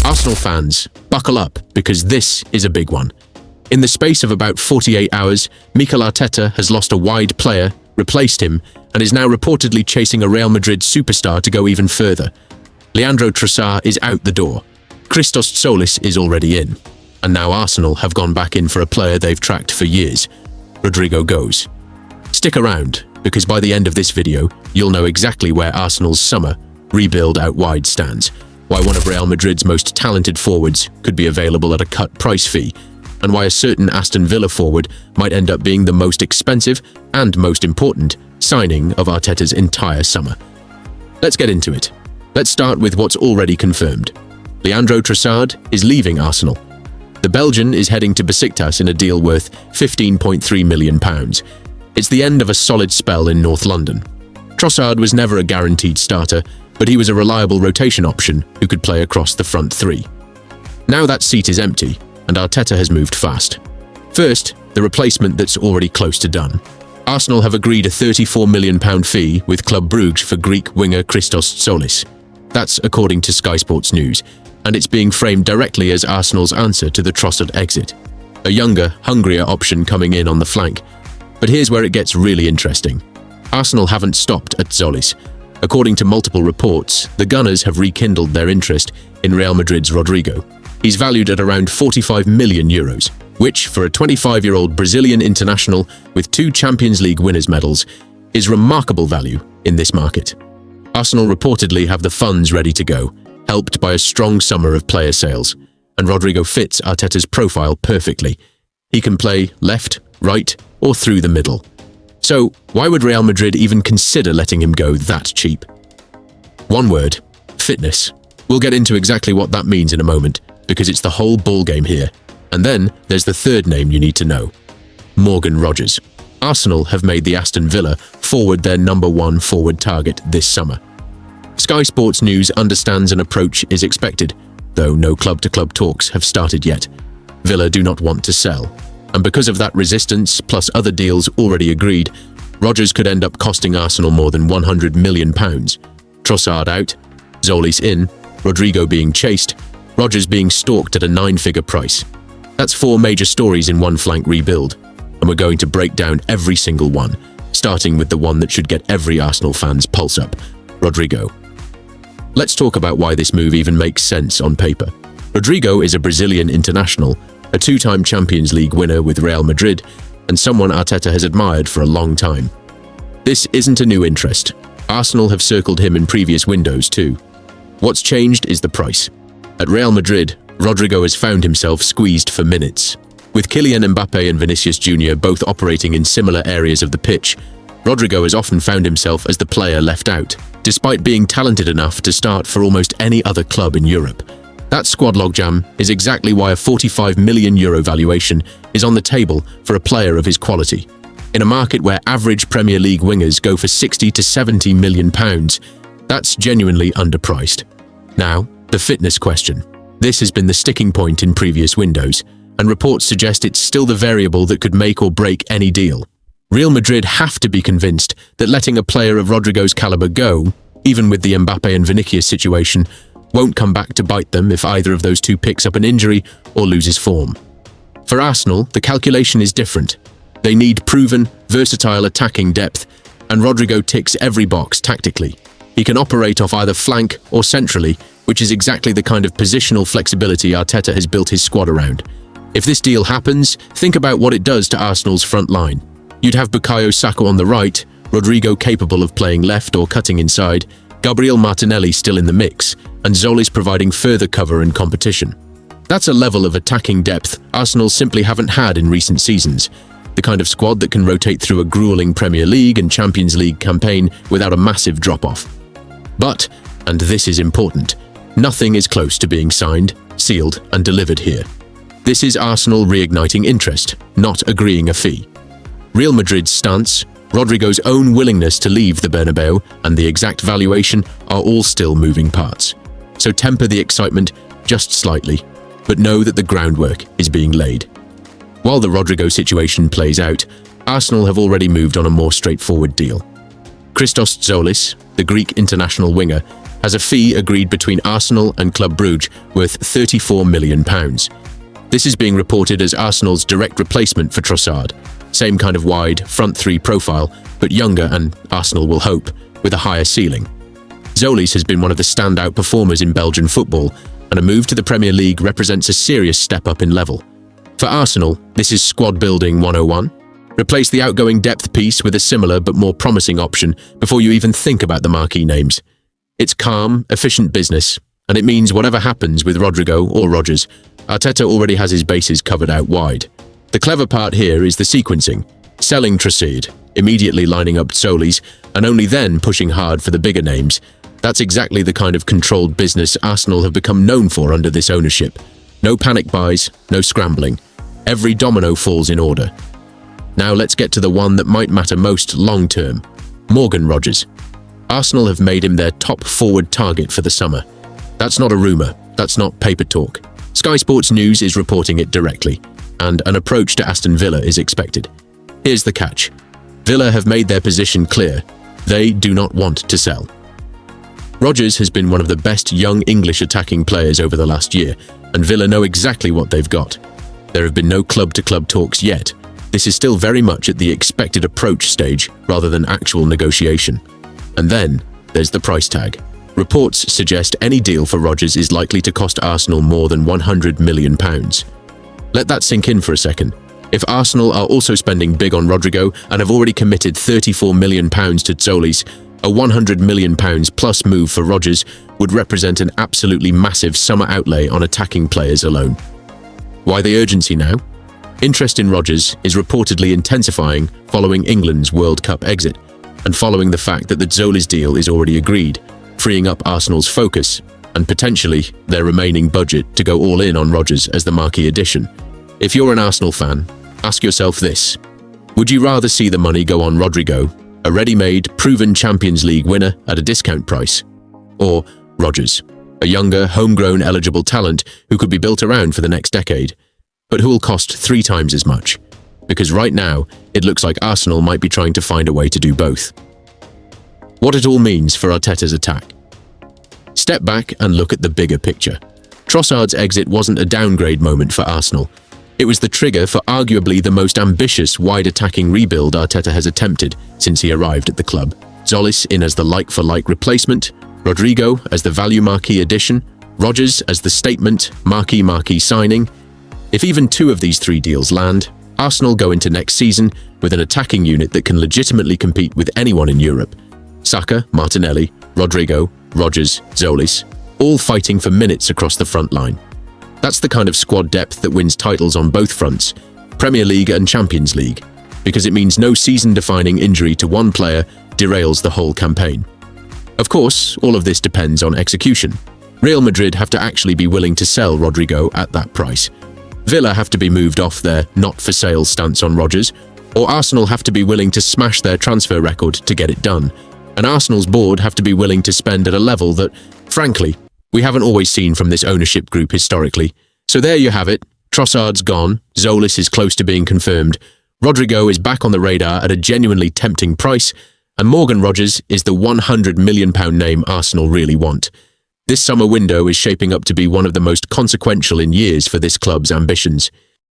Arsenal fans, buckle up because this is a big one. In the space of about 48 hours, Mikel Arteta has lost a wide player, replaced him, and is now reportedly chasing a Real Madrid superstar to go even further. Leandro Trossard is out the door. Christos Tzolis is already in. And now Arsenal have gone back in for a player they've tracked for years. Rodrygo goes. Stick around, because by the end of this video, you'll know exactly where Arsenal's summer rebuild out wide stands, why one of Real Madrid's most talented forwards could be available at a cut price fee, and why a certain Aston Villa forward might end up being the most expensive and most important signing of Arteta's entire summer. Let's get into it. Let's start with what's already confirmed. Leandro Trossard is leaving Arsenal. The Belgian is heading to Besiktas in a deal worth £15.3 million. It's the end of a solid spell in North London. Trossard was never a guaranteed starter, but he was a reliable rotation option who could play across the front three. Now that seat is empty, and Arteta has moved fast. First, the replacement that's already close to done. Arsenal have agreed a £34 million fee with Club Brugge for Greek winger Christos Tzolis. That's according to Sky Sports News, and it's being framed directly as Arsenal's answer to the Trossard exit. A younger, hungrier option coming in on the flank. But here's where it gets really interesting. Arsenal haven't stopped at Tzolis. According to multiple reports, the Gunners have rekindled their interest in Real Madrid's Rodrygo. He's valued at around €45 million, which, for a 25-year-old Brazilian international with 2 Champions League winners' medals, is remarkable value in this market. Arsenal reportedly have the funds ready to go, helped by a strong summer of player sales, and Rodrygo fits Arteta's profile perfectly. He can play left, right, or through the middle. So, why would Real Madrid even consider letting him go that cheap? One word: fitness. We'll get into exactly what that means in a moment, because it's the whole ballgame here. And then there's the third name you need to know: Morgan Rogers. Arsenal have made the Aston Villa forward their #1 forward target this summer. Sky Sports News understands an approach is expected, though no club-to-club talks have started yet. Villa do not want to sell, and because of that resistance, plus other deals already agreed, Rogers could end up costing Arsenal more than £100 million. Trossard out, Tzolis in, Rodrygo being chased, Rogers being stalked at a 9-figure price. That's 4 major stories in one flank rebuild, and we're going to break down every single one, starting with the one that should get every Arsenal fan's pulse up: Rodrygo. Let's talk about why this move even makes sense on paper. Rodrygo is a Brazilian international, a 2-time Champions League winner with Real Madrid, and someone Arteta has admired for a long time. This isn't a new interest. Arsenal have circled him in previous windows too. What's changed is the price. At Real Madrid, Rodrygo has found himself squeezed for minutes. With Kylian Mbappe and Vinicius Jr. both operating in similar areas of the pitch, Rodrygo has often found himself as the player left out, despite being talented enough to start for almost any other club in Europe. That squad logjam is exactly why a €45 million valuation is on the table for a player of his quality. In a market where average Premier League wingers go for £60 to £70 million, that's genuinely underpriced. Now, the fitness question. This has been the sticking point in previous windows, and reports suggest it's still the variable that could make or break any deal. Real Madrid have to be convinced that letting a player of Rodrygo's caliber go, even with the Mbappe and Vinicius situation, won't come back to bite them if either of those two picks up an injury or loses form. For Arsenal, the calculation is different. They need proven, versatile attacking depth, and Rodrygo ticks every box tactically. He can operate off either flank or centrally, which is exactly the kind of positional flexibility Arteta has built his squad around. If this deal happens, think about what it does to Arsenal's front line. You'd have Bukayo Saka on the right, Rodrygo capable of playing left or cutting inside, Gabriel Martinelli still in the mix, and Tzolis providing further cover and competition. That's a level of attacking depth Arsenal simply haven't had in recent seasons, the kind of squad that can rotate through a grueling Premier League and Champions League campaign without a massive drop-off. But, and this is important, nothing is close to being signed, sealed, and delivered here. This is Arsenal reigniting interest, not agreeing a fee. Real Madrid's stance, Rodrygo's own willingness to leave the Bernabeu, and the exact valuation are all still moving parts. So temper the excitement just slightly, but know that the groundwork is being laid. While the Rodrygo situation plays out, Arsenal have already moved on a more straightforward deal. Christos Tzolis, the Greek international winger, has a fee agreed between Arsenal and Club Brugge worth £34 million. This is being reported as Arsenal's direct replacement for Trossard. Same kind of wide, front three profile, but younger and, Arsenal will hope, with a higher ceiling. Tzolis has been one of the standout performers in Belgian football, and a move to the Premier League represents a serious step up in level. For Arsenal, this is squad building 101. Replace the outgoing depth piece with a similar but more promising option before you even think about the marquee names. It's calm, efficient business, and it means whatever happens with Rodrygo or Rodgers, Arteta already has his bases covered out wide. The clever part here is the sequencing, selling Trossard, immediately lining up Tzolis, and only then pushing hard for the bigger names. That's exactly the kind of controlled business Arsenal have become known for under this ownership. No panic buys, no scrambling. Every domino falls in order. Now let's get to the one that might matter most long-term, Morgan Rodgers. Arsenal have made him their top forward target for the summer. That's not a rumour, that's not paper talk. Sky Sports News is reporting it directly, and an approach to Aston Villa is expected. Here's the catch. Villa have made their position clear. They do not want to sell. Rodgers has been one of the best young English attacking players over the last year, and Villa know exactly what they've got. There have been no club-to-club talks yet. This is still very much at the expected approach stage rather than actual negotiation. And then there's the price tag. Reports suggest any deal for Rodgers is likely to cost Arsenal more than £100 million. Let that sink in for a second. If Arsenal are also spending big on Rodrygo and have already committed £34 million to Tzolis, a £100 million plus move for Rodgers would represent an absolutely massive summer outlay on attacking players alone. Why the urgency now? Interest in Rodgers is reportedly intensifying following England's World Cup exit, and following the fact that the Tzolis deal is already agreed, freeing up Arsenal's focus and potentially their remaining budget to go all in on Rodgers as the marquee addition. If you're an Arsenal fan, ask yourself this. Would you rather see the money go on Rodrygo, a ready-made, proven Champions League winner at a discount price? Or Rodgers, a younger, homegrown eligible talent who could be built around for the next decade, but who will cost 3 times as much? Because right now, it looks like Arsenal might be trying to find a way to do both. What it all means for Arteta's attack. Step back and look at the bigger picture. Trossard's exit wasn't a downgrade moment for Arsenal. It was the trigger for arguably the most ambitious wide-attacking rebuild Arteta has attempted since he arrived at the club. Tzolis in as the like-for-like replacement, Rodrygo as the value marquee addition, Rodgers as the statement marquee signing. If even 2 of these 3 deals land, Arsenal go into next season with an attacking unit that can legitimately compete with anyone in Europe. Saka, Martinelli, Rodrygo, Rodgers, Tzolis, all fighting for minutes across the front line. That's the kind of squad depth that wins titles on both fronts, Premier League and Champions League, because it means no season-defining injury to one player derails the whole campaign. Of course, all of this depends on execution. Real Madrid have to actually be willing to sell Rodrygo at that price. Villa have to be moved off their not-for-sale stance on Rodgers, or Arsenal have to be willing to smash their transfer record to get it done. And Arsenal's board have to be willing to spend at a level that, frankly, we haven't always seen from this ownership group historically. So there you have it. Trossard's gone, Tzolis is close to being confirmed, Rodrygo is back on the radar at a genuinely tempting price, and Morgan Rodgers is the £100 million name Arsenal really want. This summer window is shaping up to be one of the most consequential in years for this club's ambitions.